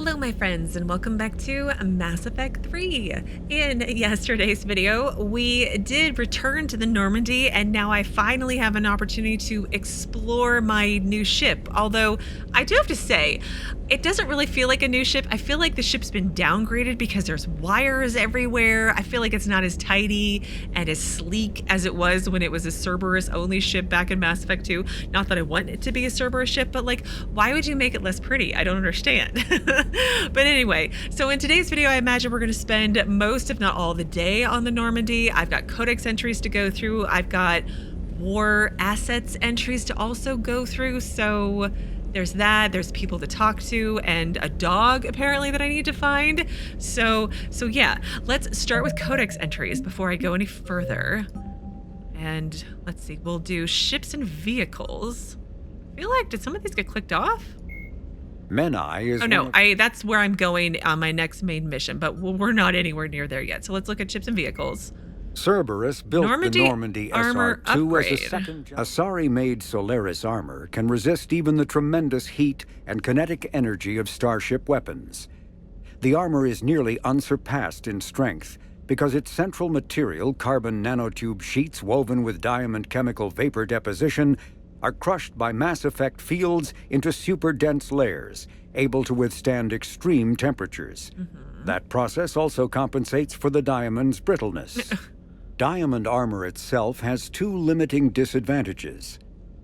Hello my friends and welcome back to Mass Effect 3. In yesterday's video, we did return to the Normandy and now I finally have an opportunity to explore my new ship. Although I do have to say, it doesn't really feel like a new ship. I feel like the ship's been downgraded because there's wires everywhere. I feel like it's not as tidy and as sleek as it was when it was a Cerberus only ship back in Mass Effect 2. Not that I want it to be a Cerberus ship, but like, why would you make it less pretty? I don't understand. But anyway, so in today's video, I imagine we're going to spend most, if not all, the day on the Normandy. I've got Codex entries to go through. I've got war assets entries to also go through. So there's that. There's people to talk to and a dog apparently that I need to find. So yeah, let's start with Codex entries before I go any further. And let's see, we'll do ships and vehicles. I feel like, did some of these get clicked off? Menai is. Oh no, that's where I'm going on my next main mission, but we're not anywhere near there yet. So let's look at ships and vehicles. Cerberus built the Normandy armor SR-2 upgrade. as a second. Asari-made Solaris armor can resist even the tremendous heat and kinetic energy of starship weapons. The armor is nearly unsurpassed in strength because its central material, carbon nanotube sheets woven with diamond chemical vapor deposition, are crushed by mass effect fields into super-dense layers, able to withstand extreme temperatures. That process also compensates for the diamond's brittleness. Diamond armor itself has two limiting disadvantages.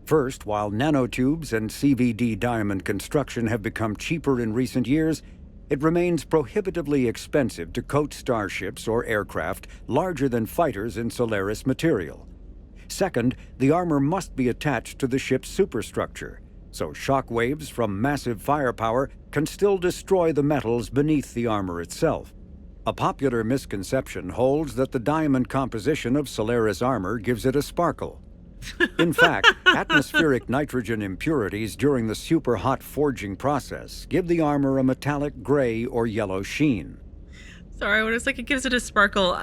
First, while nanotubes and CVD diamond construction have become cheaper in recent years, it remains prohibitively expensive to coat starships or aircraft larger than fighters in Solaris material. Second, the armor must be attached to the ship's superstructure, so shock waves from massive firepower can still destroy the metals beneath the armor itself. A popular misconception holds that the diamond composition of Solaris armor gives it a sparkle. In fact, atmospheric nitrogen impurities during the super-hot forging process give the armor a metallic gray or yellow sheen. Sorry, when it's like it gives it a sparkle,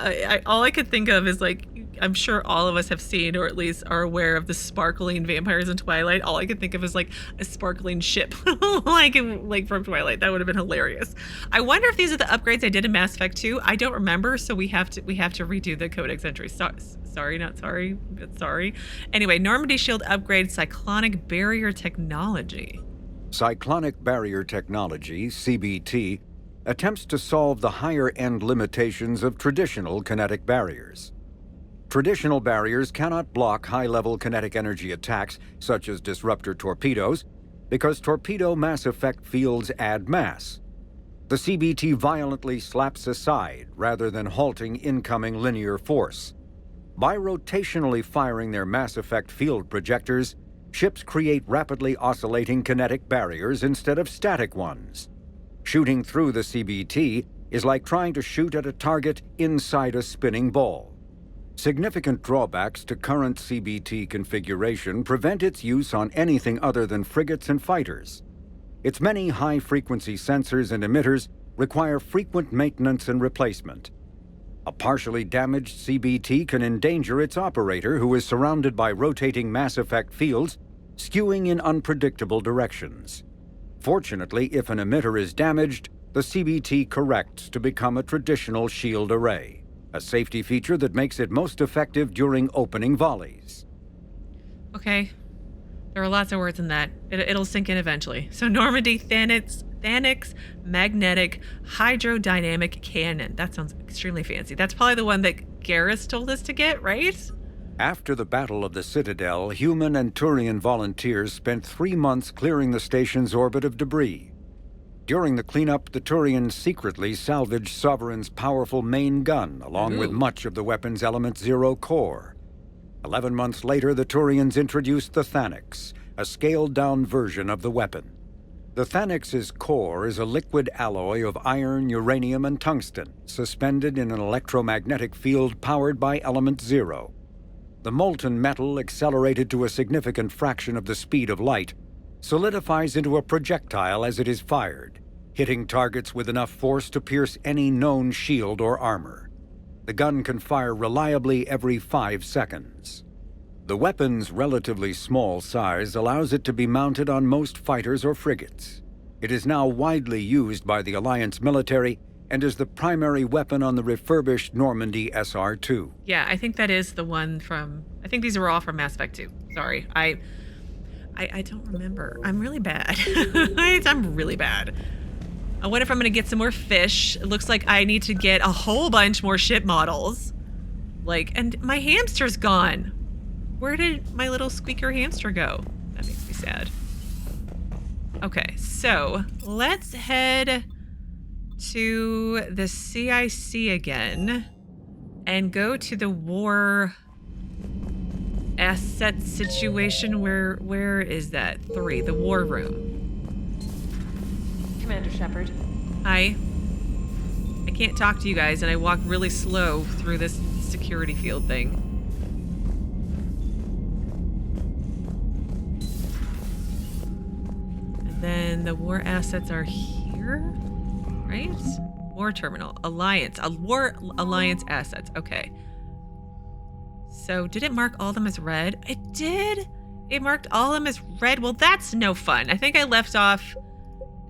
all I could think of is like, I'm sure all of us have seen or at least are aware of the sparkling vampires in Twilight. All I could think of is like a sparkling ship, like from Twilight. That would have been hilarious. I wonder if these are the upgrades I did in Mass Effect 2. I don't remember, so we have to redo the Codex entry. Sorry, not sorry, but sorry. Anyway, Normandy shield upgrade, cyclonic barrier technology. Cyclonic barrier technology, CBT, attempts to solve the higher-end limitations of traditional kinetic barriers. Traditional barriers cannot block high-level kinetic energy attacks, such as disruptor torpedoes, because torpedo mass effect fields add mass. The CBT violently slaps aside rather than halting incoming linear force. By rotationally firing their mass effect field projectors, ships create rapidly oscillating kinetic barriers instead of static ones. Shooting through the CBT is like trying to shoot at a target inside a spinning ball. Significant drawbacks to current CBT configuration prevent its use on anything other than frigates and fighters. Its many high-frequency sensors and emitters require frequent maintenance and replacement. A partially damaged CBT can endanger its operator, who is surrounded by rotating mass effect fields, skewing in unpredictable directions. Fortunately, if an emitter is damaged, the CBT corrects to become a traditional shield array, a safety feature that makes it most effective during opening volleys. Okay, there are lots of words in that. It'll sink in eventually. So Normandy, Thanix, Magnetic-Hydrodynamic cannon. That sounds extremely fancy. That's probably the one that Garrus told us to get, right? After the Battle of the Citadel, human and Turian volunteers spent 3 months clearing the station's orbit of debris. During the cleanup, the Turians secretly salvaged Sovereign's powerful main gun, along with much of the weapon's Element 0 core. 11 months later, the Turians introduced the Thanix, a scaled-down version of the weapon. The Thanix's core is a liquid alloy of iron, uranium, and tungsten, suspended in an electromagnetic field powered by Element 0. The molten metal, accelerated to a significant fraction of the speed of light, solidifies into a projectile as it is fired, hitting targets with enough force to pierce any known shield or armor. The gun can fire reliably every 5 seconds. The weapon's relatively small size allows it to be mounted on most fighters or frigates. It is now widely used by the Alliance military and is the primary weapon on the refurbished Normandy SR-2. Yeah, I think that is the one from... I think these were all from Mass Effect 2. Sorry. I don't remember. I'm really bad. I'm really bad. I wonder if I'm going to get some more fish. It looks like I need to get a whole bunch more ship models. Like, and my hamster's gone. Where did my little squeaker hamster go? That makes me sad. Okay, so let's head to the CIC again and go to the war asset situation. Where is that? 3, the war room. Commander Shepard. Hi. I can't talk to you guys, and I walk really slow through this security field thing. And then the war assets are here, right? War terminal, alliance, war alliance assets. Okay. So did it mark all of them as red? It did. It marked all of them as red. Well, that's no fun. I think I left off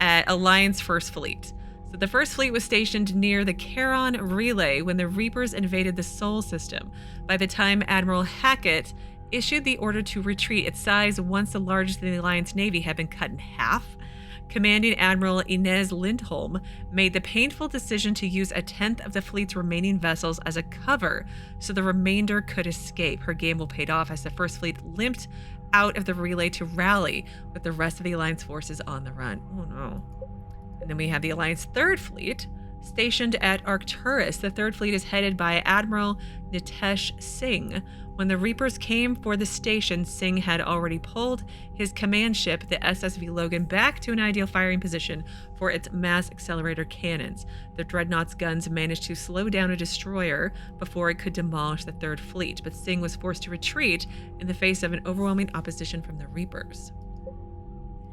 at Alliance First Fleet. So the First Fleet was stationed near the Feron relay when the Reapers invaded the Sol system. By the time Admiral Hackett issued the order to retreat, its size once the largest in the Alliance Navy had been cut in half. Commanding Admiral Inez Lindholm made the painful decision to use a tenth of the fleet's remaining vessels as a cover so the remainder could escape. Her gamble paid off as the First Fleet limped out of the relay to rally with the rest of the Alliance forces on the run. Oh no. And then we have the Alliance Third Fleet stationed at Arcturus. The Third Fleet is headed by Admiral Nitesh Singh. When the Reapers came for the station, Singh had already pulled his command ship, the SSV Logan, back to an ideal firing position for its mass accelerator cannons. The Dreadnought's guns managed to slow down a destroyer before it could demolish the Third Fleet, but Singh was forced to retreat in the face of an overwhelming opposition from the Reapers.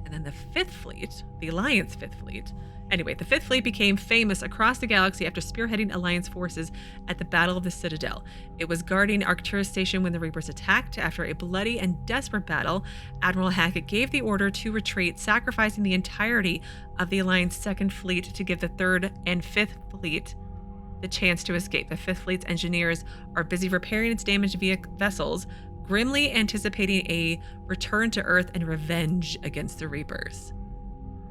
And then the Fifth Fleet, the Alliance Fifth Fleet. Anyway, the Fifth Fleet became famous across the galaxy after spearheading Alliance forces at the Battle of the Citadel. It was guarding Arcturus Station when the Reapers attacked. After a bloody and desperate battle, Admiral Hackett gave the order to retreat, sacrificing the entirety of the Alliance Second Fleet to give the Third and Fifth Fleet the chance to escape. The Fifth Fleet's engineers are busy repairing its damaged vessels, grimly anticipating a return to Earth and revenge against the Reapers.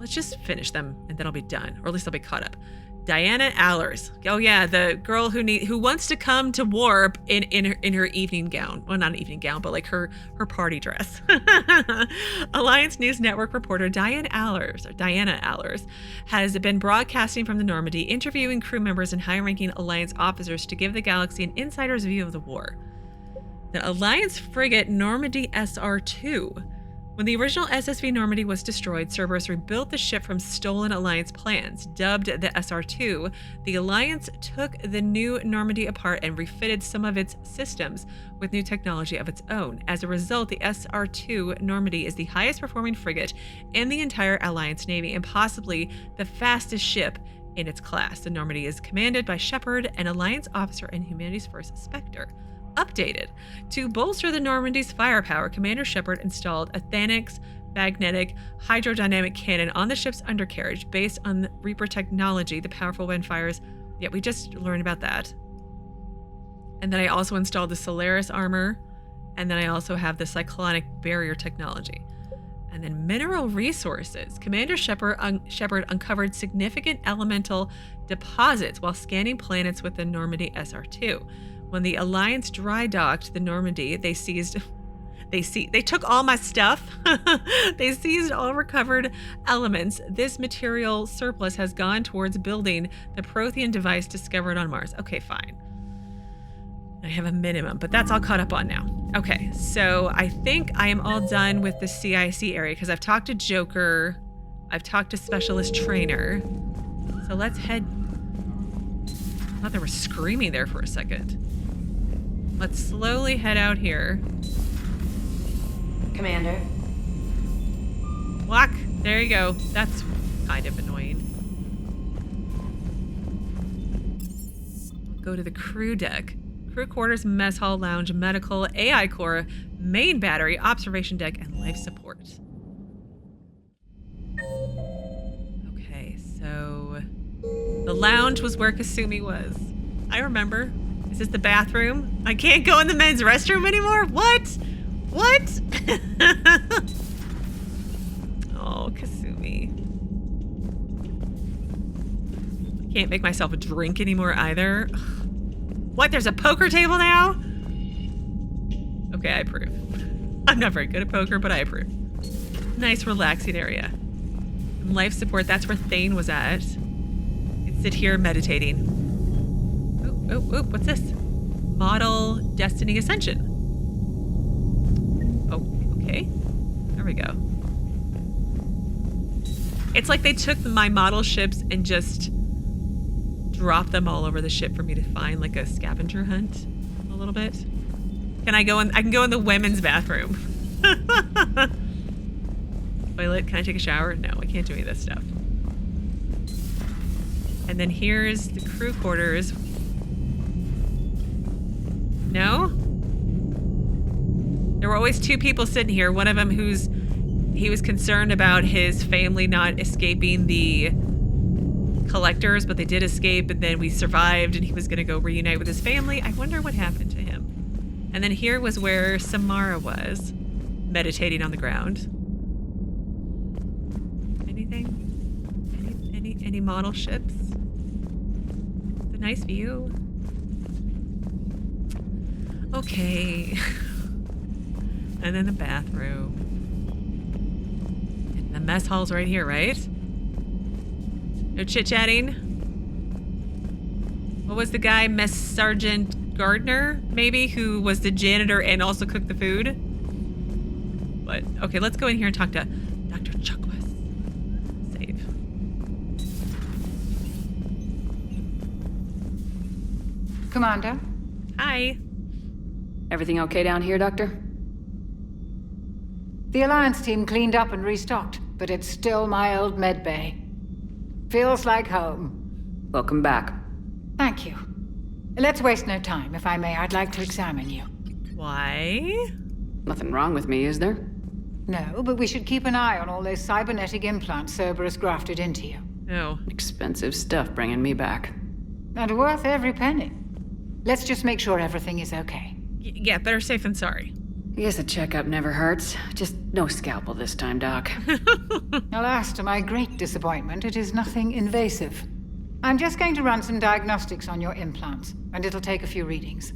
Let's just finish them, and then I'll be done, or at least I'll be caught up. Diana Allers. Oh yeah, the girl who wants to come to warp in her evening gown. Well, not an evening gown, but like her party dress. Alliance News Network reporter Diana Allers has been broadcasting from the Normandy, interviewing crew members and high-ranking Alliance officers to give the galaxy an insider's view of the war. The Alliance frigate Normandy SR-2. When the original SSV Normandy was destroyed, Cerberus rebuilt the ship from stolen Alliance plans. Dubbed the SR-2, the Alliance took the new Normandy apart and refitted some of its systems with new technology of its own. As a result, the SR-2 Normandy is the highest performing frigate in the entire Alliance Navy and possibly the fastest ship in its class. The Normandy is commanded by Shepard, an Alliance officer and humanity's first Spectre. Updated. To bolster the Normandy's firepower, Commander Shepard installed a Thanix Magnetic-Hydrodynamic cannon on the ship's undercarriage based on Reaper technology. The powerful wind fires. Yeah, we just learned about that. And then I also installed the Silaris armor. And then I also have the Cyclonic barrier technology. And then mineral resources. Commander Shepard uncovered significant elemental deposits while scanning planets with the Normandy SR-2. When the Alliance dry docked the Normandy, they took all my stuff. They seized all recovered elements. This material surplus has gone towards building the Prothean device discovered on Mars. Okay, fine. I have a minimum, but that's all caught up on now. Okay, so I think I am all done with the CIC area because I've talked to Joker. I've talked to Specialist Trainer. So let's head... I thought they were screaming there for a second. Let's slowly head out here. Commander. Walk. There you go. That's kind of annoying. Go to the crew deck. Crew quarters, mess hall, lounge, medical, AI core, main battery, observation deck, and life support. The lounge was where Kasumi was. I remember. Is this the bathroom? I can't go in the men's restroom anymore? What? What? Oh, Kasumi. I can't make myself a drink anymore either. What? There's a poker table now? Okay, I approve. I'm not very good at poker, but I approve. Nice, relaxing area. Life support, that's where Thane was at. He'd sit here meditating. Oh, what's this? Model Destiny Ascension. Oh, okay. There we go. It's like they took my model ships and just dropped them all over the ship for me to find, like a scavenger hunt a little bit. Can I go in? I can go in the women's bathroom. Toilet, can I take a shower? No, I can't do any of this stuff. And then here's the crew quarters. No? There were always two people sitting here. One of them he was concerned about his family not escaping the collectors, but they did escape, and then we survived, and he was going to go reunite with his family. I wonder what happened to him. And then here was where Samara was, meditating on the ground. Anything? Any model ships? It's a nice view. Okay. And then the bathroom. And the mess hall's right here, right? No chit-chatting? What was the guy, Mess Sergeant Gardner, maybe, who was the janitor and also cooked the food? But, okay, let's go in here and talk to Dr. Chakwas. Save. Commander? Hi. Everything okay down here, Doctor? The Alliance team cleaned up and restocked, but it's still my old medbay. Feels like home. Welcome back. Thank you. Let's waste no time. If I may, I'd like to examine you. Why? Nothing wrong with me, is there? No, but we should keep an eye on all those cybernetic implants Cerberus grafted into you. No. Expensive stuff bringing me back. And worth every penny. Let's just make sure everything is okay. Yeah, better safe than sorry. I guess a checkup never hurts. Just no scalpel this time, Doc. Alas, to my great disappointment, it is nothing invasive. I'm just going to run some diagnostics on your implants, and it'll take a few readings.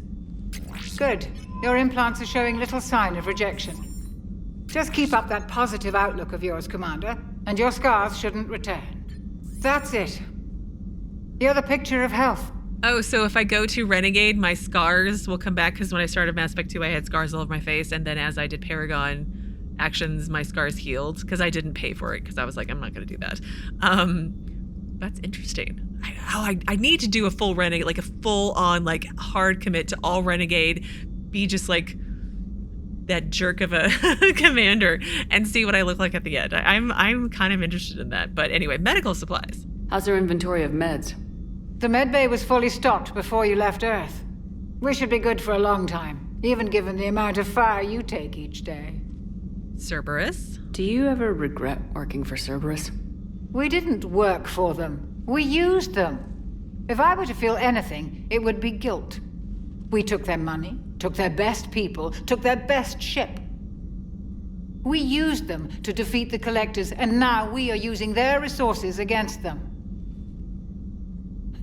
Good. Your implants are showing little sign of rejection. Just keep up that positive outlook of yours, Commander, and your scars shouldn't return. That's it. You're the picture of health. Oh, so if I go to Renegade, my scars will come back, because when I started Mass Effect 2, I had scars all over my face, and then as I did Paragon actions, my scars healed, because I didn't pay for it, because I was like, I'm not going to do that. That's interesting. I need to do a full Renegade, like a full-on, like, hard commit to all Renegade, be just like that jerk of a commander, and see what I look like at the end. I'm kind of interested in that. But anyway, medical supplies. How's our inventory of meds? The medbay was fully stocked before you left Earth. We should be good for a long time, even given the amount of fire you take each day. Cerberus? Do you ever regret working for Cerberus? We didn't work for them. We used them. If I were to feel anything, it would be guilt. We took their money, took their best people, took their best ship. We used them to defeat the Collectors, and now we are using their resources against them.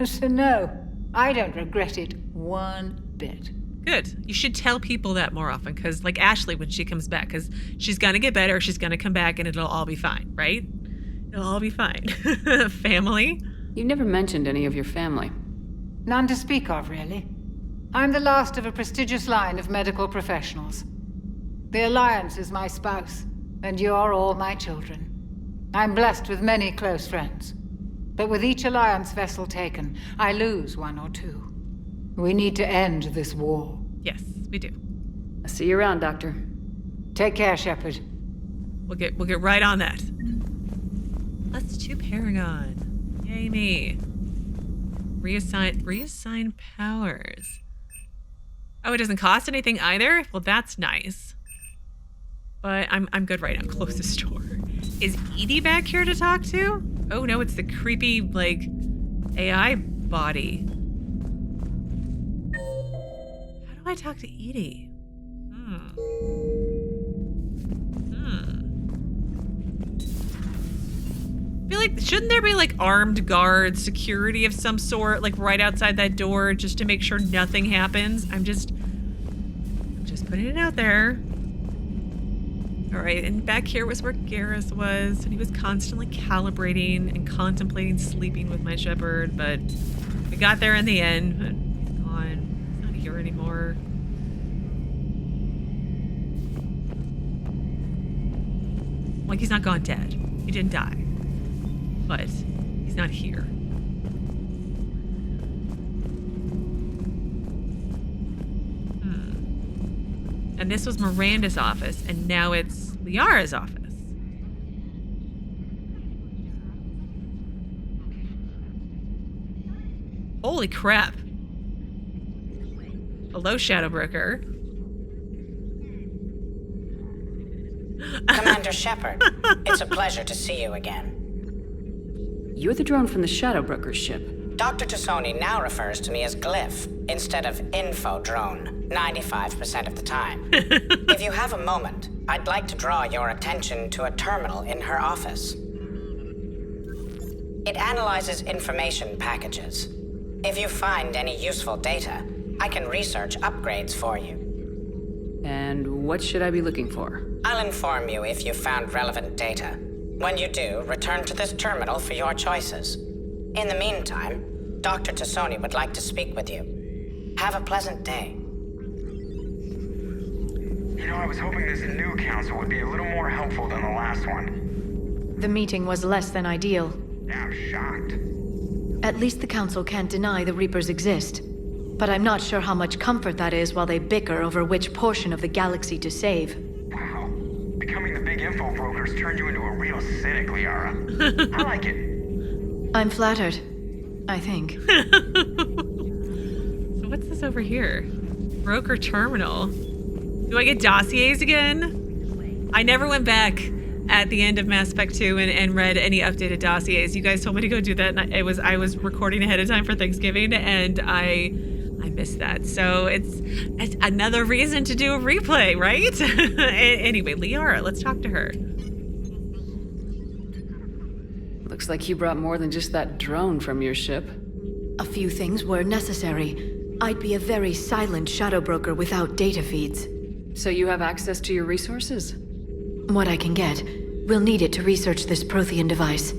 So no, I don't regret it one bit. Good. You should tell people that more often, because like Ashley, when she comes back, because she's going to get better, she's going to come back, and it'll all be fine, right? It'll all be fine. Family? You never mentioned any of your family. None to speak of, really. I'm the last of a prestigious line of medical professionals. The Alliance is my spouse, and you're all my children. I'm blessed with many close friends. But with each Alliance vessel taken, I lose one or two. We need to end this war. Yes, we do. I'll see you around, Doctor. Take care, Shepard. We'll get right on that. Let's do Paragon. Yay me. Reassign powers. Oh, it doesn't cost anything either? Well, that's nice. But I'm good right now. Close the store. Is Edie back here to talk to? Oh no, it's the creepy, like, AI body. How do I talk to Edie? I feel like, shouldn't there be like armed guards, security of some sort, like right outside that door just to make sure nothing happens? I'm just putting it out there. All right, and back here was where Garrus was, and he was constantly calibrating and contemplating sleeping with my Shepard, but we got there in the end, but he's gone. He's not here anymore. Like, he's not gone dead. He didn't die. But he's not here. And this was Miranda's office, and now it's Liara's office. Holy crap. Hello, Shadowbroker. Commander Shepard, it's a pleasure to see you again. You're the drone from the Shadowbroker's ship. Dr. Tassoni now refers to me as Glyph instead of Info Drone 95% of the time. If you have a moment, I'd like to draw your attention to a terminal in her office. It analyzes information packages. If you find any useful data, I can research upgrades for you. And what should I be looking for? I'll inform you if you found relevant data. When you do, return to this terminal for your choices. In the meantime, Dr. Tassoni would like to speak with you. Have a pleasant day. You know, I was hoping this new council would be a little more helpful than the last one. The meeting was less than ideal. I'm shocked. At least the council can't deny the Reapers exist. But I'm not sure how much comfort that is while they bicker over which portion of the galaxy to save. Wow. Becoming the big info brokers turned you into a real cynic, Liara. I like it. I'm flattered. I think. So what's this over here? Broker terminal. Do I get dossiers again? I never went back at the end of Mass Effect 2 and read any updated dossiers. You guys told me to go do that, and I was recording ahead of time for Thanksgiving, and I missed that. So it's another reason to do a replay, right? Anyway, Liara, let's talk to her. Looks like you brought more than just that drone from your ship. A few things were necessary. I'd be a very silent shadow broker without data feeds. So you have access to your resources? What I can get. We'll need it to research this Prothean device.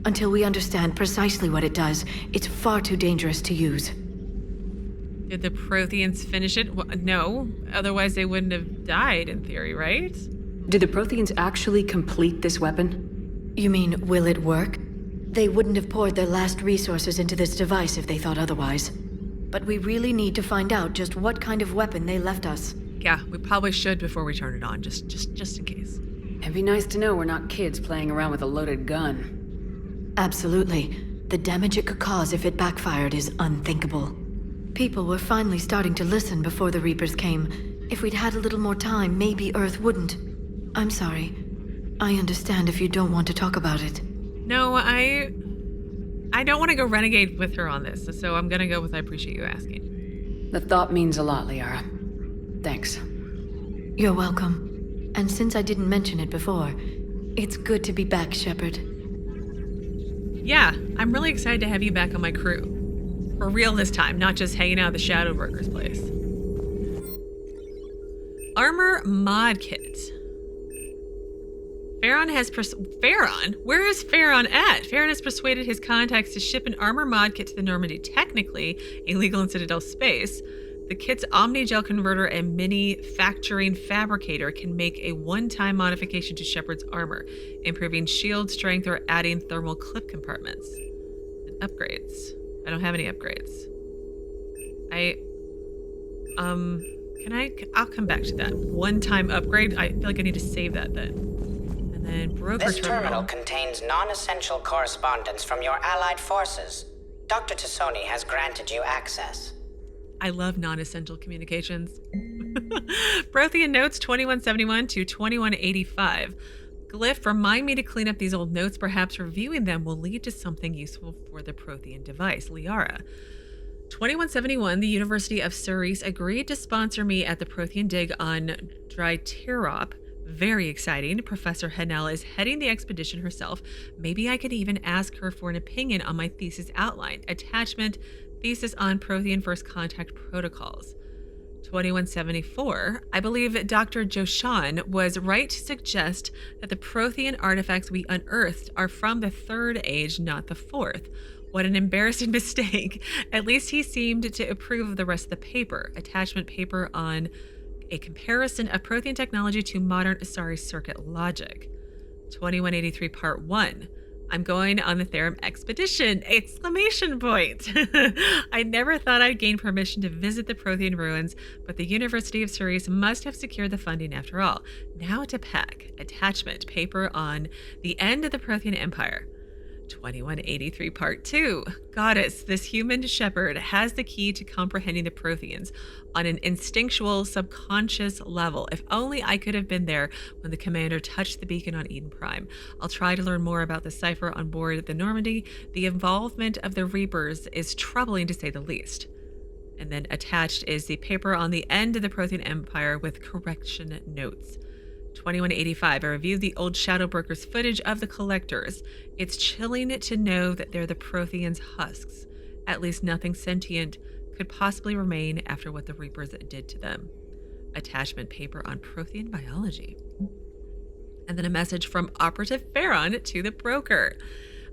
Until we understand precisely what it does, it's far too dangerous to use. Did the Protheans finish it? Well, no. Otherwise they wouldn't have died, in theory, right? Did the Protheans actually complete this weapon? You mean, will it work? They wouldn't have poured their last resources into this device if they thought otherwise. But we really need to find out just what kind of weapon they left us. Yeah, we probably should before we turn it on, just in case. It'd be nice to know we're not kids playing around with a loaded gun. Absolutely. The damage it could cause if it backfired is unthinkable. People were finally starting to listen before the Reapers came. If we'd had a little more time, maybe Earth wouldn't. I'm sorry. I understand if you don't want to talk about it. No, I don't want to go renegade with her on this, so I'm gonna go with I appreciate you asking. The thought means a lot, Liara. Thanks. You're welcome. And since I didn't mention it before, it's good to be back, Shepard. Yeah, I'm really excited to have you back on my crew. For real this time, not just hanging out at the Shadowbroker's place. Armor mod kit. Feron? Where is Feron at? Feron has persuaded his contacts to ship an armor mod kit to the Normandy, technically illegal in Citadel space. The kit's Omnigel converter and mini-factoring fabricator can make a one-time modification to Shepard's armor, improving shield strength or adding thermal clip compartments. And upgrades. I don't have any upgrades. I'll come back to that. One-time upgrade? I feel like I need to save that then. And then broker This terminal contains non-essential correspondence from your allied forces. Dr. Tassoni has granted you access. I love non-essential communications. Prothean notes 2171 to 2185. Glyph, remind me to clean up these old notes. Perhaps reviewing them will lead to something useful for the Prothean device. Liara. 2171, the University of Silaris agreed to sponsor me at the Prothean dig on Dryterop. Very exciting. Professor Hanel is heading the expedition herself. Maybe I could even ask her for an opinion on my thesis outline. Attachment, thesis on Prothean first contact protocols. 2174, I believe Dr. Joshan was right to suggest that the Prothean artifacts we unearthed are from the Third Age, not the Fourth. What an embarrassing mistake. At least he seemed to approve of the rest of the paper. Attachment paper on a comparison of Prothean technology to modern Asari circuit logic. 2183 Part 1. I'm going on the Therum expedition! Exclamation point! I never thought I'd gain permission to visit the Prothean ruins, but the University of Silaris must have secured the funding after all. Now to pack. Attachment paper on the end of the Prothean Empire. 2183 Part 2. Goddess, this human Shepard has the key to comprehending the Protheans on an instinctual, subconscious level. If only I could have been there when the commander touched the beacon on Eden Prime. I'll try to learn more about the cipher on board the Normandy. The involvement of the Reapers is troubling to say the least. And then attached is the paper on the end of the Prothean Empire with correction notes. 2185, I reviewed the old Shadowbroker's footage of the Collectors. It's chilling to know that they're the Protheans' husks. At least nothing sentient could possibly remain after what the Reapers did to them. Attachment paper on Prothean biology. And then a message from Operative Feron to the broker.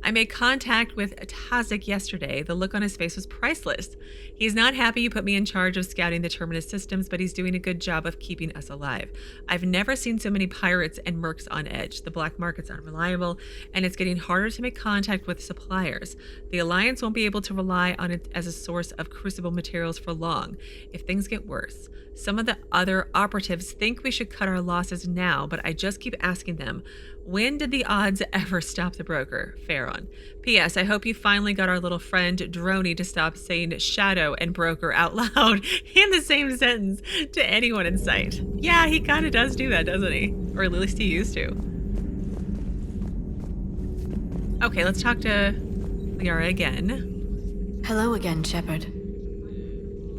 I made contact with Tazik yesterday. The look on his face was priceless. He's not happy you put me in charge of scouting the Terminus systems, but he's doing a good job of keeping us alive. I've never seen so many pirates and mercs on edge. The black market's unreliable, and it's getting harder to make contact with suppliers. The Alliance won't be able to rely on it as a source of crucible materials for long, if things get worse. Some of the other operatives think we should cut our losses now, but I just keep asking them, when did the odds ever stop the broker? Feron. P.S. I hope you finally got our little friend Droney to stop saying shadow and broker out loud in the same sentence to anyone in sight. Yeah, he kind of does do that, doesn't he? Or at least he used to. Okay, let's talk to Liara again. Hello again, Shepard.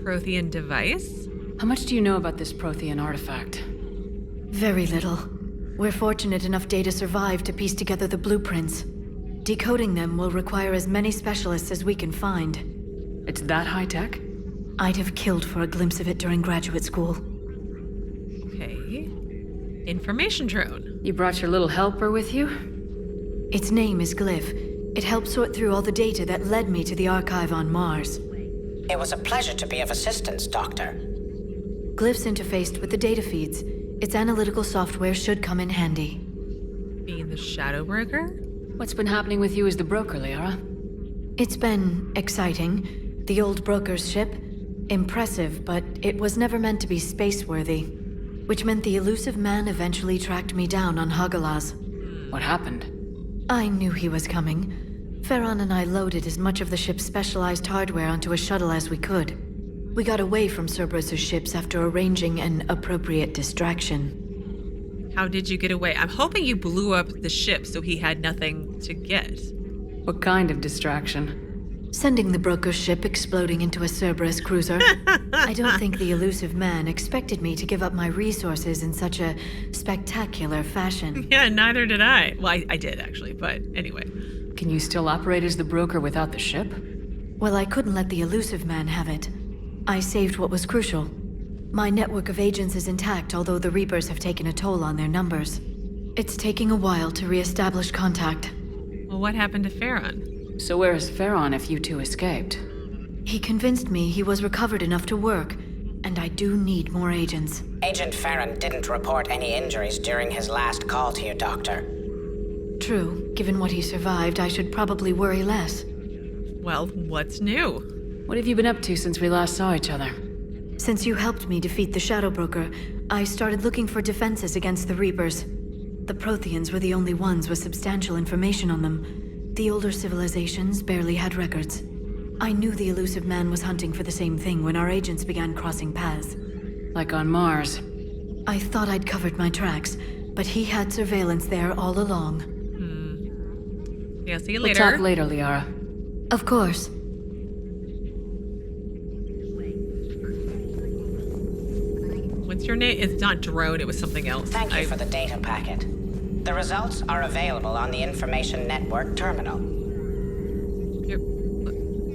Prothean device? How much do you know about this Prothean artifact? Very little. We're fortunate enough Data survived to piece together the blueprints. Decoding them will require as many specialists as we can find. It's that high-tech? I'd have killed for a glimpse of it during graduate school. Okay. Information drone. You brought your little helper with you? Its name is Glyph. It helped sort through all the data that led me to the archive on Mars. It was a pleasure to be of assistance, Doctor. Glyph's interfaced with the data feeds. Its analytical software should come in handy. Being the shadow broker? What's been happening with you as the broker, Liara? It's been exciting. The old broker's ship? Impressive, but it was never meant to be space-worthy. Which meant the elusive man eventually tracked me down on Hagalaz. What happened? I knew he was coming. Feron and I loaded as much of the ship's specialized hardware onto a shuttle as we could. We got away from Cerberus' ships after arranging an appropriate distraction. How did you get away? I'm hoping you blew up the ship so he had nothing to get. What kind of distraction? Sending the broker's ship exploding into a Cerberus cruiser. I don't think the elusive man expected me to give up my resources in such a spectacular fashion. Yeah, neither did I. Well, I did actually, but anyway. Can you still operate as the broker without the ship? Well, I couldn't let the elusive man have it. I saved what was crucial. My network of agents is intact, although the Reapers have taken a toll on their numbers. It's taking a while to re-establish contact. Well, what happened to Feron? So where is Feron if you two escaped? He convinced me he was recovered enough to work, and I do need more agents. Agent Feron didn't report any injuries during his last call to you, Doctor. True. Given what he survived, I should probably worry less. Well, what's new? What have you been up to since we last saw each other? Since you helped me defeat the Shadow Broker, I started looking for defenses against the Reapers. The Protheans were the only ones with substantial information on them. The older civilizations barely had records. I knew the elusive man was hunting for the same thing when our agents began crossing paths. Like on Mars. I thought I'd covered my tracks, but he had surveillance there all along. Yeah, see you We'll later. talk later, Liara. Of course. What's your name? It's not drone, it was something else. Thank you for the data packet. The results are available on the Information Network terminal.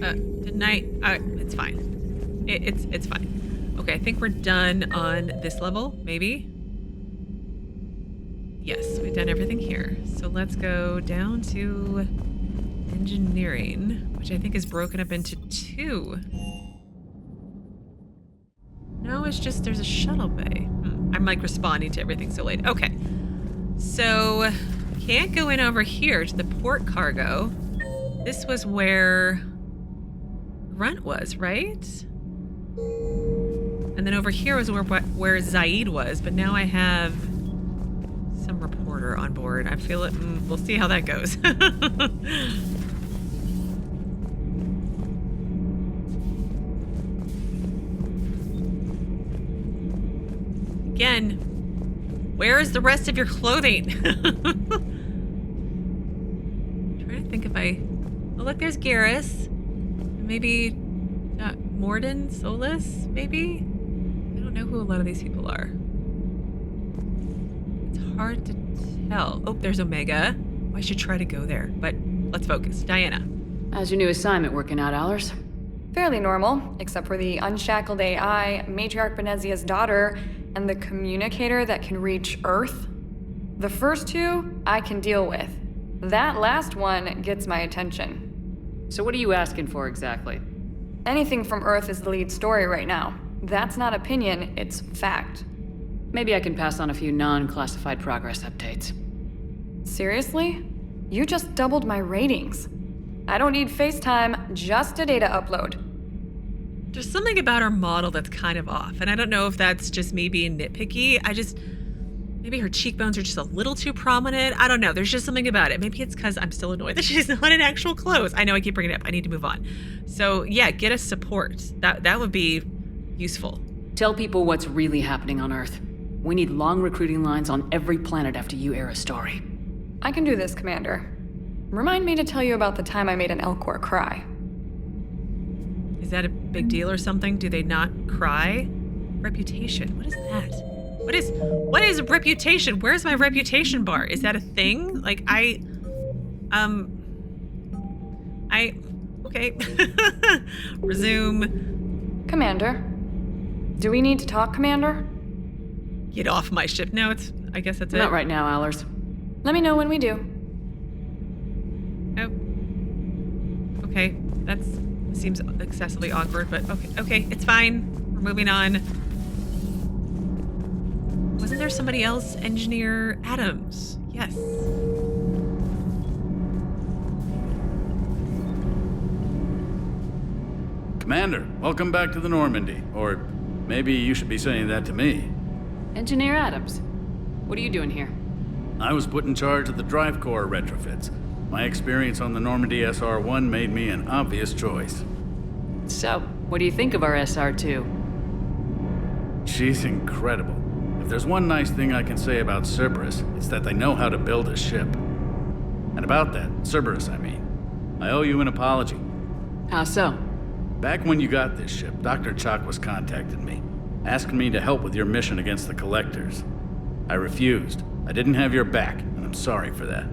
Didn't I? It's fine. It's fine. Okay, I think we're done on this level, maybe? Yes, we've done everything here. So let's go down to engineering, which I think is broken up into 2. No, it's just there's a shuttle bay. I'm like responding to everything so late. Okay. So, can't go in over here to the port cargo. This was where Grunt was, right? And then over here was where Zaid was, but now I have some reporter on board. I feel it. We'll see how that goes. Again, where is the rest of your clothing? I'm trying to think if I... Oh, look, there's Garrus. Maybe Morden, Solus, maybe? I don't know who a lot of these people are. It's hard to tell. Oh, there's Omega. Oh, I should try to go there, but let's focus. Diana. How's your new assignment working out, Allers? Fairly normal, except for the unshackled AI, Matriarch Benezia's daughter, and the communicator that can reach Earth. The first 2, I can deal with. That last one gets my attention. So what are you asking for exactly? Anything from Earth is the lead story right now. That's not opinion, it's fact. Maybe I can pass on a few non-classified progress updates. Seriously? You just doubled my ratings. I don't need FaceTime, just a data upload. There's something about our model that's kind of off, and I don't know if that's just me being nitpicky. Maybe her cheekbones are just a little too prominent. I don't know. There's just something about it. Maybe it's because I'm still annoyed that she's not in actual clothes. I know I keep bringing it up. I need to move on. So yeah, get us support. That would be useful. Tell people what's really happening on Earth. We need long recruiting lines on every planet after you air a story. I can do this, Commander. Remind me to tell you about the time I made an Elcor cry. Is that a big deal or something? Do they not cry? Reputation. What is that? What is reputation? Where's my reputation bar? Is that a thing? Like okay. Resume. Commander. Do we need to talk, Commander? Get off my ship. No, I guess that's it. Not right now, Allers. Let me know when we do. Oh. Okay. That seems excessively awkward, but okay, it's fine. We're moving on. Wasn't there somebody else? Engineer Adams. Yes. Commander, welcome back to the Normandy. Or maybe you should be saying that to me. Engineer Adams, what are you doing here? I was put in charge of the drive core retrofits. My experience on the Normandy SR-1 made me an obvious choice. So, what do you think of our SR-2? She's incredible. If there's one nice thing I can say about Cerberus, it's that they know how to build a ship. And about that, Cerberus, I mean, I owe you an apology. How so? Back when you got this ship, Dr. Chakwas contacted me, asking me to help with your mission against the Collectors. I refused. I didn't have your back, and I'm sorry for that.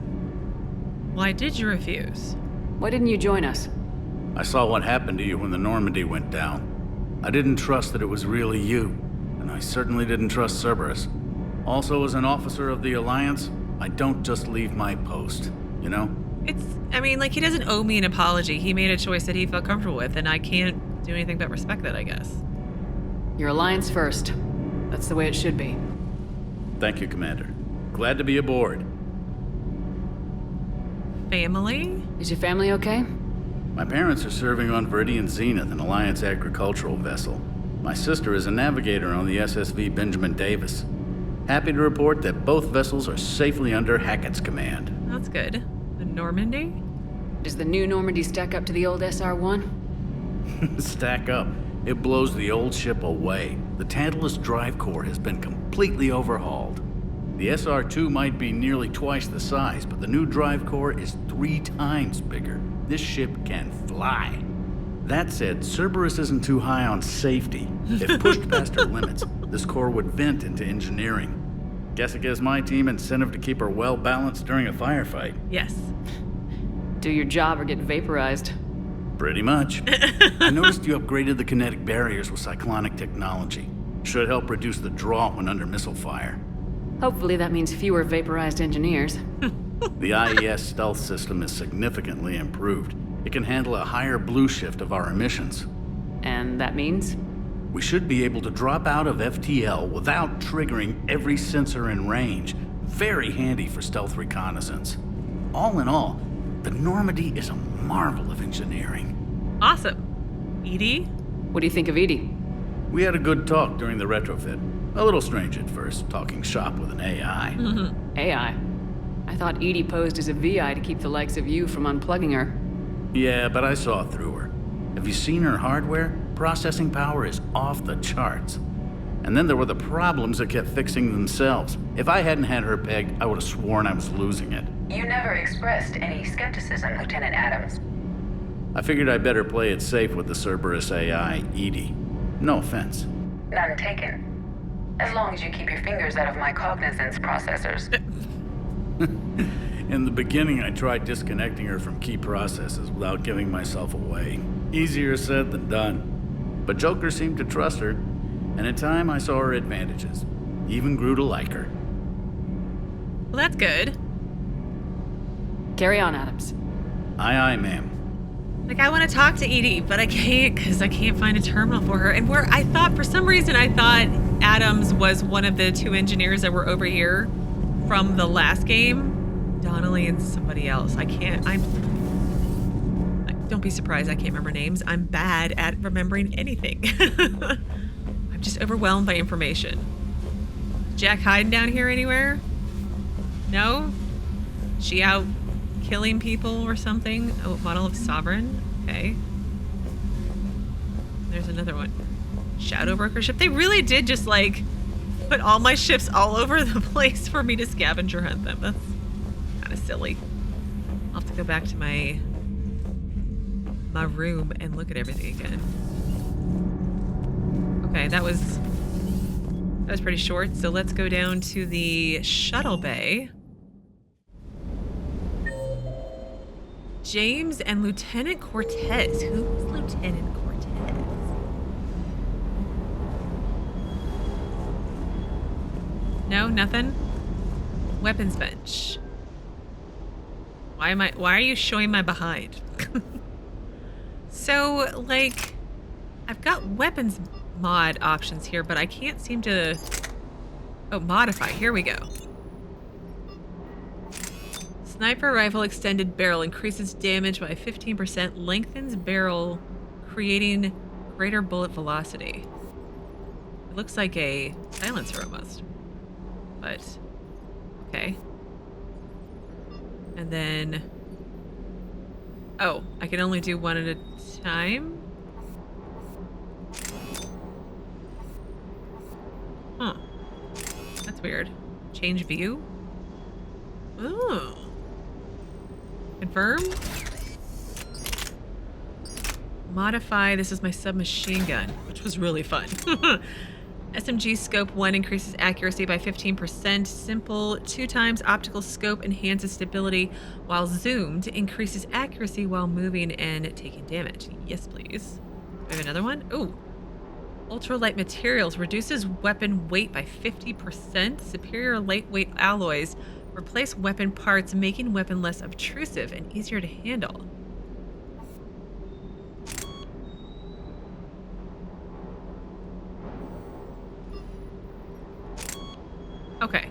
Why did you refuse? Why didn't you join us? I saw what happened to you when the Normandy went down. I didn't trust that it was really you, and I certainly didn't trust Cerberus. Also, as an officer of the Alliance, I don't just leave my post, you know? He doesn't owe me an apology. He made a choice that he felt comfortable with, and I can't do anything but respect that, I guess. Your Alliance first. That's the way it should be. Thank you, Commander. Glad to be aboard. Family? Is your family okay? My parents are serving on Viridian Zenith, an Alliance agricultural vessel. My sister is a navigator on the SSV Benjamin Davis. Happy to report that both vessels are safely under Hackett's command. That's good. The Normandy? Does the new Normandy stack up to the old SR-1? Stack up. It blows the old ship away. The Tantalus drive core has been completely overhauled. The SR-2 might be nearly twice the size, but the new drive core is 3 times bigger. This ship can fly. That said, Cerberus isn't too high on safety. If pushed past her limits, this core would vent into engineering. Guess it gives my team incentive to keep her well balanced during a firefight. Yes. Do your job or get vaporized. Pretty much. I noticed you upgraded the kinetic barriers with cyclonic technology. Should help reduce the draw when under missile fire. Hopefully that means fewer vaporized engineers. The IES stealth system is significantly improved. It can handle a higher blue shift of our emissions. And that means? We should be able to drop out of FTL without triggering every sensor in range. Very handy for stealth reconnaissance. All in all, the Normandy is a marvel of engineering. Awesome. Edie? What do you think of Edie? We had a good talk during the retrofit. A little strange at first, talking shop with an AI. AI? I thought Edie posed as a VI to keep the likes of you from unplugging her. Yeah, but I saw through her. Have you seen her hardware? Processing power is off the charts. And then there were the problems that kept fixing themselves. If I hadn't had her pegged, I would have sworn I was losing it. You never expressed any skepticism, Lieutenant Adams. I figured I'd better play it safe with the Cerberus AI, Edie. No offense. None taken. As long as you keep your fingers out of my cognizance processors. In the beginning, I tried disconnecting her from key processes without giving myself away. Easier said than done. But Joker seemed to trust her, and in time I saw her advantages. Even grew to like her. Well, that's good. Carry on, Adams. Aye, aye, ma'am. Like, I want to talk to Edie, but I can't because I can't find a terminal for her. And for some reason, I thought Adams was one of the 2 engineers that were over here from the last game. Donnelly and somebody else. Don't be surprised I can't remember names. I'm bad at remembering anything. I'm just overwhelmed by information. Jack hiding down here anywhere? No? She out killing people or something? Oh, model of Sovereign? Okay. There's another one. Shadow Broker ship. They really did just like put all my ships all over the place for me to scavenger hunt them. That's kind of silly. I'll have to go back to my room and look at everything again. Okay, that was pretty short. So let's go down to the shuttle bay. James and Lieutenant Cortez. Who is Lieutenant Cortez? No, nothing? Weapons bench. Why are you showing my behind? So, like, I've got weapons mod options here, but I can't seem to... Oh, modify. Here we go. Sniper rifle extended barrel increases damage by 15%, lengthens barrel, creating greater bullet velocity. It looks like a silencer almost. But, okay. And then... Oh, I can only do one at a time? Huh. That's weird. Change view? Oh. Confirm? Modify. This is my submachine gun, which was really fun. SMG scope 1 increases accuracy by 15%. Simple 2 times optical scope enhances stability, while zoomed increases accuracy while moving and taking damage. Yes, please. We have another one. Ooh. Ultralight materials reduces weapon weight by 50%. Superior lightweight alloys replace weapon parts, making weapon less obtrusive and easier to handle. Okay,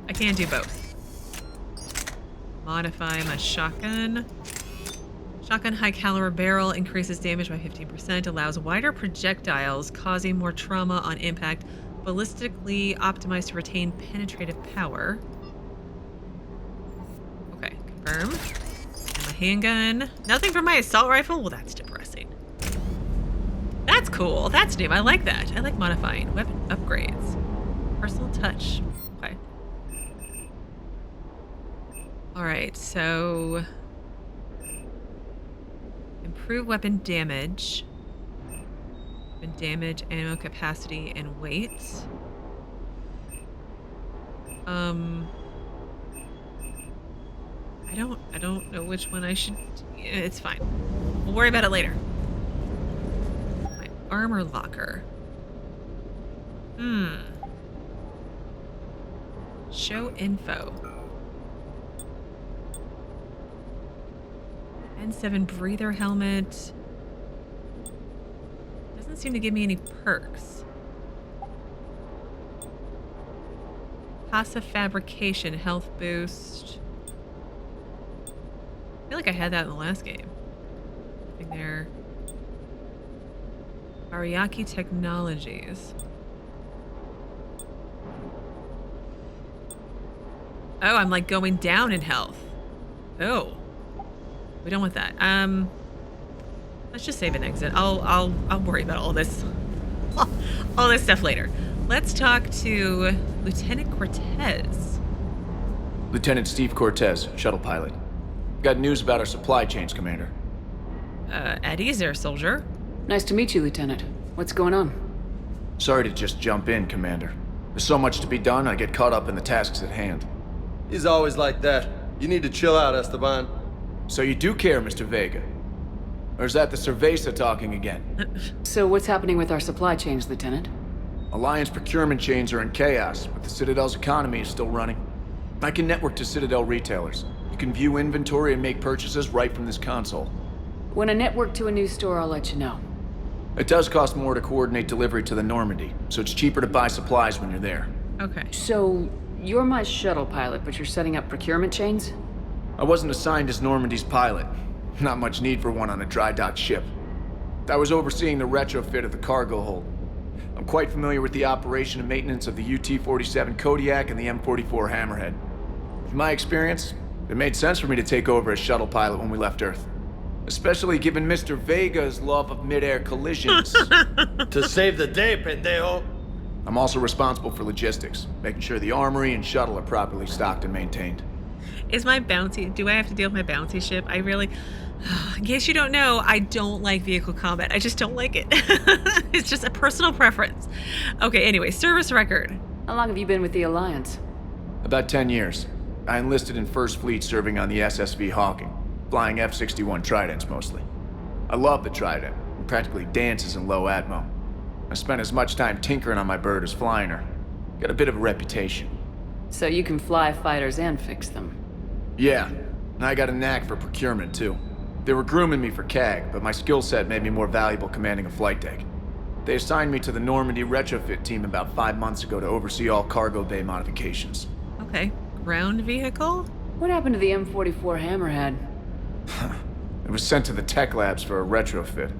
I can do both. Modify my shotgun. Shotgun high caliber barrel increases damage by 15%, allows wider projectiles, causing more trauma on impact, ballistically optimized to retain penetrative power. Okay, confirm. And my handgun. Nothing for my assault rifle? Well, that's depressing. That's cool. That's new. I like that. I like modifying weapon upgrades. Personal touch. Okay. Alright, so... Improve weapon damage. Weapon damage, ammo capacity, and weight. I don't know which one I should... It's fine. We'll worry about it later. My armor locker. Show info. N7 breather helmet. Doesn't seem to give me any perks. Casa fabrication, health boost. I feel like I had that in the last game. Nothing there. Ariake Technologies. Oh, I'm like going down in health. Oh. We don't want that. Let's just save and exit. I'll worry about all this all this stuff later. Let's talk to Lieutenant Cortez. Lieutenant Steve Cortez, shuttle pilot. Got news about our supply chains, Commander. At ease there, soldier. Nice to meet you, Lieutenant. What's going on? Sorry to just jump in, Commander. There's so much to be done, I get caught up in the tasks at hand. He's always like that. You need to chill out, Esteban. So you do care, Mr. Vega? Or is that the Cerveza talking again? So what's happening with our supply chains, Lieutenant? Alliance procurement chains are in chaos, but the Citadel's economy is still running. I can network to Citadel retailers. You can view inventory and make purchases right from this console. When I network to a new store, I'll let you know. It does cost more to coordinate delivery to the Normandy, so it's cheaper to buy supplies when you're there. Okay. So, you're my shuttle pilot, but you're setting up procurement chains? I wasn't assigned as Normandy's pilot. Not much need for one on a dry dock ship. I was overseeing the retrofit of the cargo hold. I'm quite familiar with the operation and maintenance of the UT-47 Kodiak and the M44 Hammerhead. From my experience, it made sense for me to take over as shuttle pilot when we left Earth. Especially given Mr. Vega's love of mid-air collisions. To save the day, pendejo. I'm also responsible for logistics, making sure the armory and shuttle are properly stocked and maintained. Is my bounty... Do I have to deal with my bounty ship? I really... In case you don't know, I don't like vehicle combat. I just don't like it. It's just a personal preference. Okay, anyway, service record. How long have you been with the Alliance? About 10 years. I enlisted in First Fleet serving on the SSV Hawking, flying F-61 Tridents mostly. I love the Trident. It practically dances in low atmo. I spent as much time tinkering on my bird as flying her. Got a bit of a reputation. So you can fly fighters and fix them? Yeah, and I got a knack for procurement too. They were grooming me for CAG, but my skill set made me more valuable commanding a flight deck. They assigned me to the Normandy retrofit team about 5 months ago to oversee all cargo bay modifications. Okay, ground vehicle? What happened to the M44 Hammerhead? It was sent to the tech labs for a retrofit.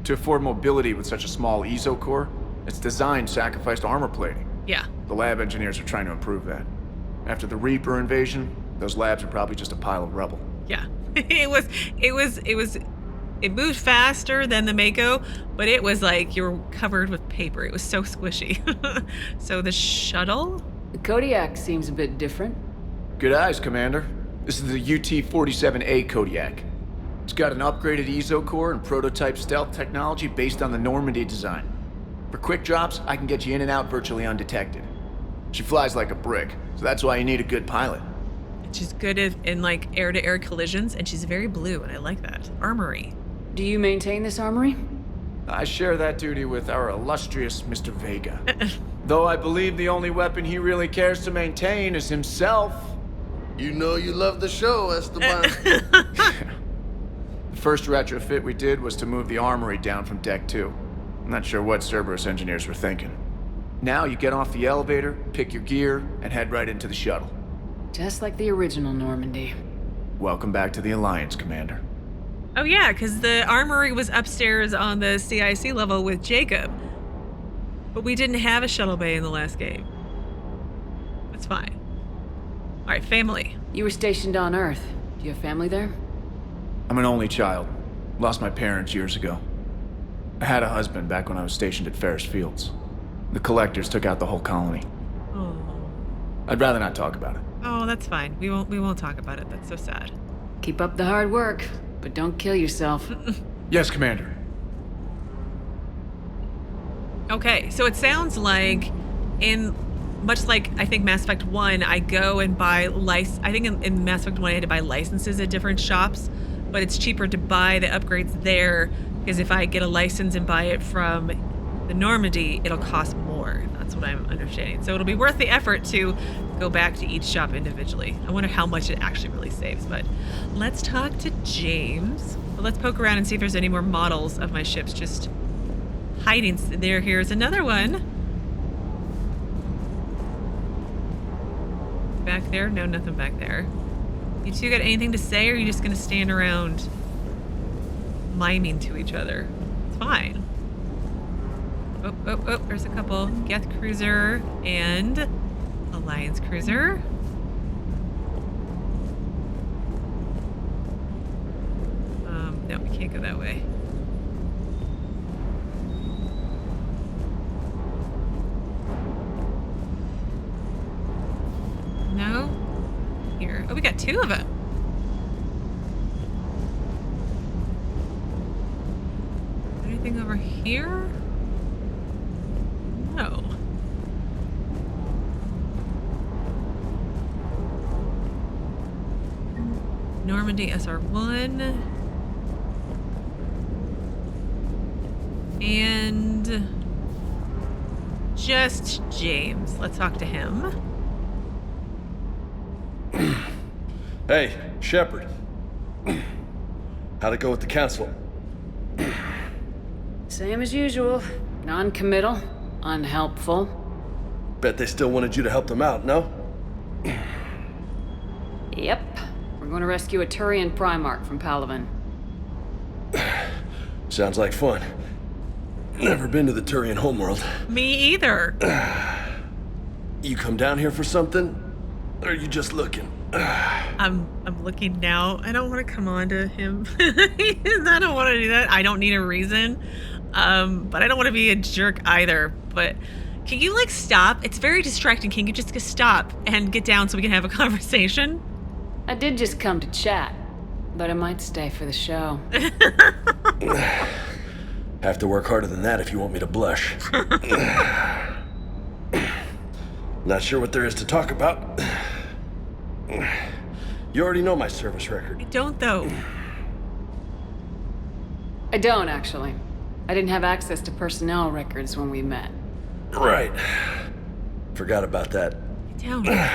To afford mobility with such a small ESO core, its design sacrificed armor plating. Yeah. The lab engineers are trying to improve that. After the Reaper invasion, those labs are probably just a pile of rubble. Yeah. It moved faster than the Mako, but it was like you were covered with paper. It was so squishy. So the shuttle? The Kodiak seems a bit different. Good eyes, Commander. This is the UT-47A Kodiak. It's got an upgraded ESO core and prototype stealth technology based on the Normandy design. For quick drops, I can get you in and out virtually undetected. She flies like a brick, so that's why you need a good pilot. She's good in like air-to-air collisions, and she's very blue, and I like that. Armory. Do you maintain this armory? I share that duty with our illustrious Mr. Vega. Though I believe the only weapon he really cares to maintain is himself. You know you love the show, Esteban. The first retrofit we did was to move the armory down from Deck 2. I'm not sure what Cerberus engineers were thinking. Now you get off the elevator, pick your gear, and head right into the shuttle. Just like the original Normandy. Welcome back to the Alliance, Commander. Oh yeah, because the armory was upstairs on the CIC level with Jacob. But we didn't have a shuttle bay in the last game. That's fine. All right, family. You were stationed on Earth. Do you have family there? I'm an only child. Lost my parents years ago. I had a husband back when I was stationed at Ferris Fields. The Collectors took out the whole colony. Oh. I'd rather not talk about it. Oh, that's fine. We won't talk about it. That's so sad. Keep up the hard work, but don't kill yourself. Yes, Commander. Okay, so it sounds like much like I think Mass Effect 1, I go and buy I think in Mass Effect 1 I had to buy licenses at different shops, but it's cheaper to buy the upgrades there because if I get a license and buy it from the Normandy, it'll cost more. That's what I'm understanding. So it'll be worth the effort to go back to each shop individually. I wonder how much it actually really saves, but let's talk to James. Well, let's poke around and see if there's any more models of my ships just hiding there. Here's another one. Back there? No, nothing back there. You two got anything to say, or are you just gonna stand around miming to each other? It's fine. Oh, there's a couple. Geth Cruiser and Alliance Cruiser. No, we can't go that way. No? Here. Oh, we got two of them. Anything over here? No. Normandy SR1. And just James. Let's talk to him. Hey, Shepard. How'd it go with the council? Same as usual. Non-committal, unhelpful. Bet they still wanted you to help them out, no? Yep. We're going to rescue a Turian Primarch from Palaven. Sounds like fun. Never been to the Turian homeworld. Me either. You come down here for something? Or are you just looking? I'm looking now. I don't want to come on to him. I don't want to do that. I don't need a reason. But I don't want to be a jerk either. But can you like stop? It's very distracting. Can you just stop and get down so we can have a conversation? I did just come to chat, but I might stay for the show. Have to work harder than that if you want me to blush. Not sure what there is to talk about. You already know my service record. I don't, though. I don't, actually. I didn't have access to personnel records when we met. Right. Forgot about that. Get down.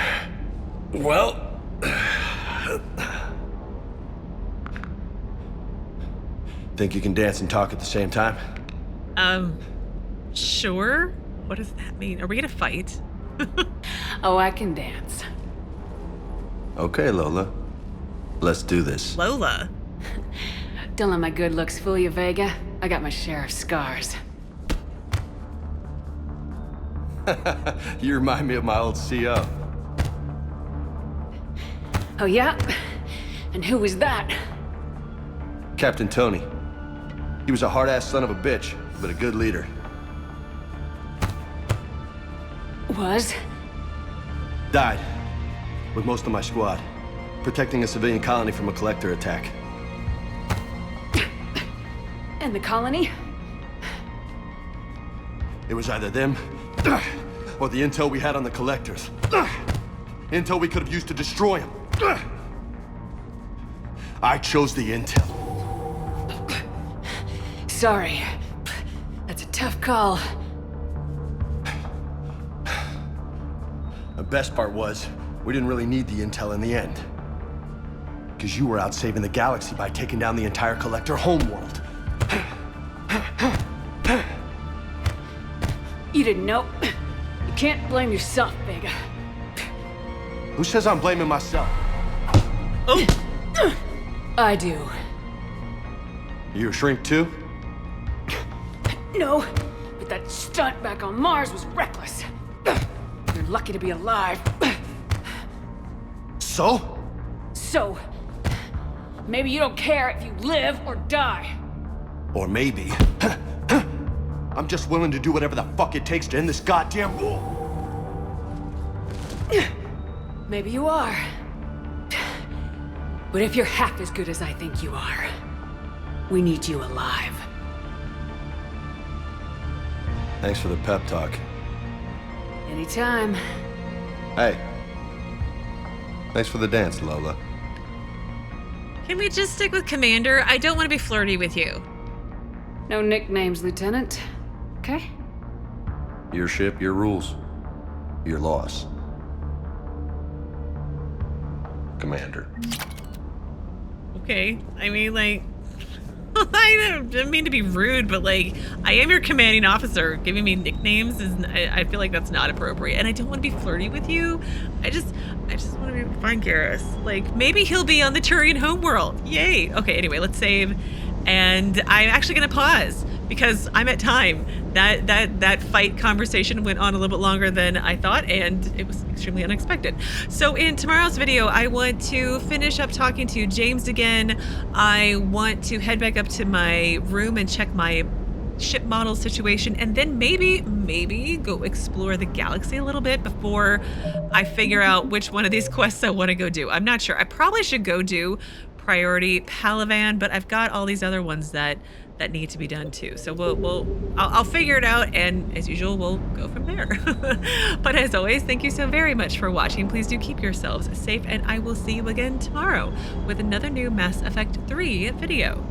Well... Think you can dance and talk at the same time? Sure. What does that mean? Are we gonna fight? Oh, I can dance. Okay, Lola. Let's do this. Lola? Don't let my good looks fool you, Vega. I got my share of scars. You remind me of my old CO. Oh, yeah? And who was that? Captain Tony. He was a hard-ass son of a bitch, but a good leader. Was? Died. With most of my squad. Protecting a civilian colony from a collector attack. And the colony? It was either them, or the intel we had on the collectors. Intel we could have used to destroy them. I chose the intel. Sorry. That's a tough call. The best part was, we didn't really need the intel in the end. Because you were out saving the galaxy by taking down the entire collector homeworld. You didn't know. You can't blame yourself, Vega. Who says I'm blaming myself? Oh! I do. You a shrink too? No, but that stunt back on Mars was reckless. You're lucky to be alive. So? So, maybe you don't care if you live or die. Or maybe... I'm just willing to do whatever the fuck it takes to end this goddamn war. Maybe you are. But if you're half as good as I think you are, we need you alive. Thanks for the pep talk. Anytime. Hey. Thanks for the dance, Lola. Can we just stick with Commander? I don't want to be flirty with you. No nicknames, Lieutenant. Okay? Your ship, your rules. Your loss. Commander. Okay. I mean, like, I didn't mean to be rude, but like, I am your commanding officer. Giving me nicknames is, I feel like that's not appropriate, and I don't want to be flirty with you. I just want to be fine, Garrus. Like, maybe he'll be on the Turian homeworld. Yay. Okay. Anyway, let's save, and I'm actually gonna pause because I'm at time. That fight conversation went on a little bit longer than I thought, and it was extremely unexpected. So in tomorrow's video, I want to finish up talking to James again. I want to head back up to my room and check my ship model situation, and then maybe go explore the galaxy a little bit before I figure out which one of these quests I want to go do. I'm not sure. I probably should go do Priority Palavan, but I've got all these other ones that need to be done too. So I'll figure it out, and as usual, we'll go from there. But as always, thank you so very much for watching. Please do keep yourselves safe, and I will see you again tomorrow with another new Mass Effect 3 video.